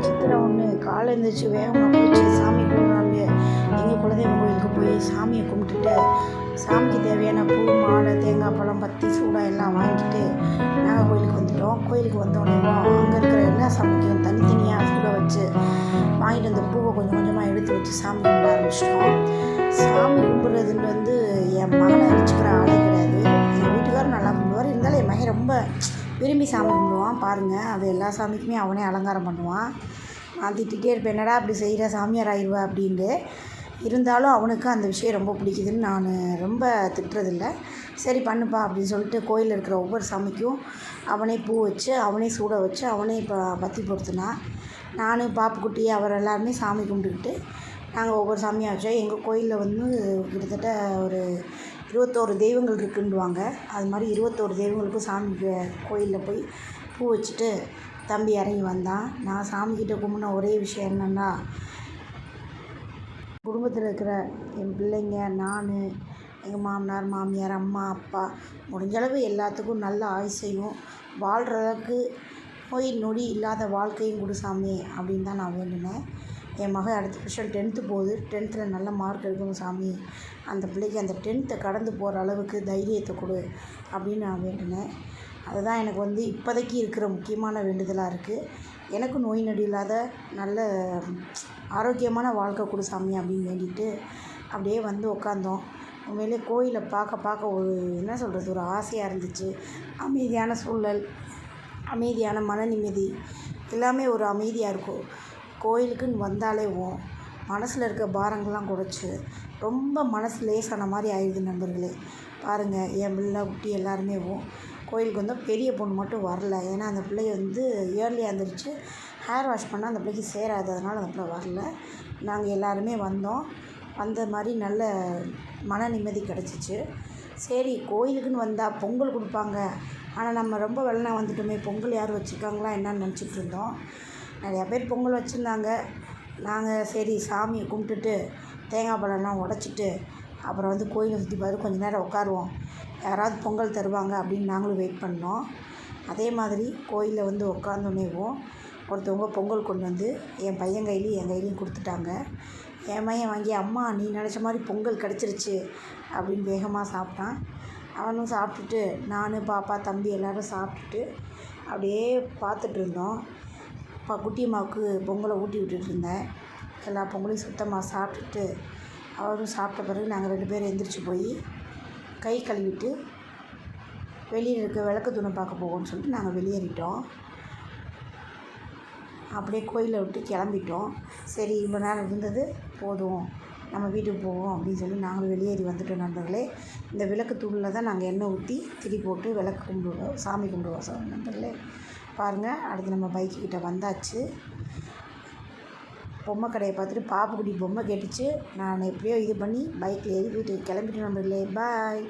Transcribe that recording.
சித்திரை ஒன்று காலை எழுந்திரிச்சி வேகமாக குளிச்சு சாமி கும்பிட்றாங்க. எங்கள் குலதெய்வ கோயிலுக்கு போய் சாமியை கும்பிட்டுட்டு சாமிக்கு தேவையான பூ மாலை தேங்காய் பழம் பத்தி சூடா எல்லாம் வாங்கிட்டு நாங்கள் கோயிலுக்கு வந்துட்டோம். கோயிலுக்கு வந்தோடனே அங்கே இருக்கிற எல்லா சாமிக்கும் தனித்தனியாக சூட வச்சு வாங்கிட்டு அந்த பூவை கொஞ்சம் கொஞ்சமாக எடுத்து வச்சு சாமி கும்பிட ஆரம்பிச்சிட்டோம். சாமி கும்பிட்றதுன்னு என் மகனை அடிச்சுக்கிற ஆளே கிடையாது. எங்கள் வீட்டுக்காரரும் நல்லா கும்பிடுவார். இருந்தாலும் என் மகன் ரொம்ப விரும்பி சாமி கும்பிடுவான். பாருங்கள், அது எல்லா சாமிக்குமே அவனே அலங்காரம் பண்ணுவான். நான் திட்டிகிட்டே இருப்பேன், என்னடா அப்படி செய்கிற சாமியார் ஆயிடுவா அப்படின்ட்டு. இருந்தாலும் அவனுக்கு அந்த விஷயம் ரொம்ப பிடிக்குதுன்னு நான் ரொம்ப திட்டுறதில்ல. சரி பண்ணுப்பா அப்படின்னு சொல்லிட்டு கோயிலில் இருக்கிற ஒவ்வொரு சாமிக்கும் அவனே பூ வச்சு அவனே சூட வச்சு அவனே பற்றி பொறுத்துனான். நான் பாப்புக்குட்டி அவர் எல்லாருமே சாமி கும்பிட்டுக்கிட்டு நாங்கள் ஒவ்வொரு சாமியாக வச்சோம். எங்கள் கோயிலில் கிட்டத்தட்ட ஒரு 21 தெய்வங்கள் இருக்குன்னுவாங்க. அது மாதிரி 21 தெய்வங்களுக்கும் சாமி கோயிலில் போய் பூ வச்சுட்டு தம்பி இறங்கி வந்தான். நான் சாமிக்கிட்ட கும்பிட்ன ஒரே விஷயம் என்னென்னா, குடும்பத்தில் இருக்கிற என் பிள்ளைங்க, நான், எங்கள் மாமனார் மாமியார் அம்மா அப்பா முடிஞ்சளவு எல்லாத்துக்கும் நல்ல ஆயுசையும் வாழ்கிறதுக்கு நோய் நொடி இல்லாத வாழ்க்கையும் கொடு சாமி அப்படின்னு தான் நான் வேண்டினேன். என் மகன் அடுத்த வருஷம் 10th போகுது. 10th நல்ல மார்க் எடுக்கணும் சாமி, அந்த பிள்ளைக்கு அந்த 10th கடந்து போகிற அளவுக்கு தைரியத்தை கொடு அப்படின்னு நான் வேண்டினேன். அதுதான் எனக்கு இப்போதைக்கு இருக்கிற முக்கியமான வேண்டுதலாக இருக்குது. எனக்கு நோய் நொடி இல்லாத நல்ல ஆரோக்கியமான வாழ்க்கை கொடு சாமி அப்படின்னு வேண்டிட்டு அப்படியே வந்து உட்காந்தோம். உண்மையிலே கோயிலை பார்க்க ஒரு என்ன சொல்கிறது, ஒரு ஆசையாக இருந்துச்சு. அமைதியான சூழல், அமைதியான மன நிம்மதி, எல்லாமே ஒரு அமைதியாக இருக்கும். கோயிலுக்குன்னு வந்தாலே மனசில் இருக்க பாரங்கள்லாம் குறைச்சி ரொம்ப மனசு லேசான மாதிரி ஆயிடுது நண்பர்களே. பாருங்கள், என் பிள்ளை குட்டி எல்லாருமே கோயிலுக்கு வந்தால் பெரிய பொண்ணு மட்டும் வரல. ஏன்னா அந்த பிள்ளைய ஏர்லியாக எழுந்திரிச்சு ஹேர் வாஷ் பண்ணால் அந்த பிள்ளைக்கு சேராது. அதனால் அந்த பிள்ளை வரல. நாங்கள் எல்லாருமே வந்த மாதிரி நல்ல மன நிம்மதி கிடச்சிச்சு. சரி, கோயிலுக்குன்னு வந்தால் பொங்கல் கொடுப்பாங்க, ஆனால் நம்ம ரொம்ப வெள்ளனா வந்துட்டோமே, பொங்கல் யாரும் வச்சுருக்காங்களா என்னன்னு நினச்சிட்டு இருந்தோம். நிறையா பேர் பொங்கல் வச்சுருந்தாங்க. நாங்கள் சரி சாமியை கும்பிட்டுட்டு தேங்காய் பழம்லாம் உடச்சிட்டு அப்புறம் கோயிலை சுற்றி பார்த்து கொஞ்சம் நேரம் உட்காருவோம், யாராவது பொங்கல் தருவாங்க அப்படின்னு நாங்களும் வெயிட் பண்ணோம். அதே மாதிரி கோயிலில் உட்காந்தோன்னே ஒருத்தவங்க பொங்கல் கொண்டு என் பையன் கையிலையும் என் கையிலையும் கொடுத்துட்டாங்க. என் பையன் வாங்கி, அம்மா நீ நினச்ச மாதிரி பொங்கல் கிடச்சிருச்சு அப்படின்னு வேகமாக சாப்பிட்டான். அவனும் சாப்பிட்டுட்டு நான் பாப்பா தம்பி எல்லோரும் சாப்பிட்டுட்டு அப்படியே பார்த்துட்டு இருந்தோம். குட்டியம்மாவுக்கு பொங்கலை ஊட்டி விட்டுட்டுருந்தேன். எல்லா பொங்கலையும் சுத்தமாக சாப்பிட்டுட்டு அவரும் சாப்பிட்ட பிறகு நாங்கள் 2 பேரும் எந்திரிச்சு போய் கை கழுவிட்டு வெளியில் இருக்க விளக்கு தூணை பார்க்க போவோம்னு சொல்லிட்டு நாங்கள் வெளியேறிட்டோம். அப்படியே கோயிலை விட்டு கிளம்பிட்டோம். சரி, இவ்வளோ நேரம் இருந்தது போதும், நம்ம வீட்டுக்கு போவோம் அப்படின்னு சொல்லி நாங்களும் வெளியேறி வந்துட்டோம் நண்பர்களே. இந்த விளக்கு தூணில் தான் நாங்கள் எண்ணெய் ஊற்றி திரி போட்டு விளக்கு கும்பிடுவோம், சாமி கும்பிடுவோம் நண்பர்களே. பாருங்கள், அடுத்து நம்ம பைக்குக்கிட்ட வந்தாச்சு. பொம்மை கடையை பார்த்துட்டு பாப்புக்குட்டி பொம்மை கேட்டுச்சு. நான் எப்படியோ இது பண்ணி பைக்கில் ஏறி வீட்டுக்கு கிளம்பிட்டேன் நண்பர்களே. பாய்.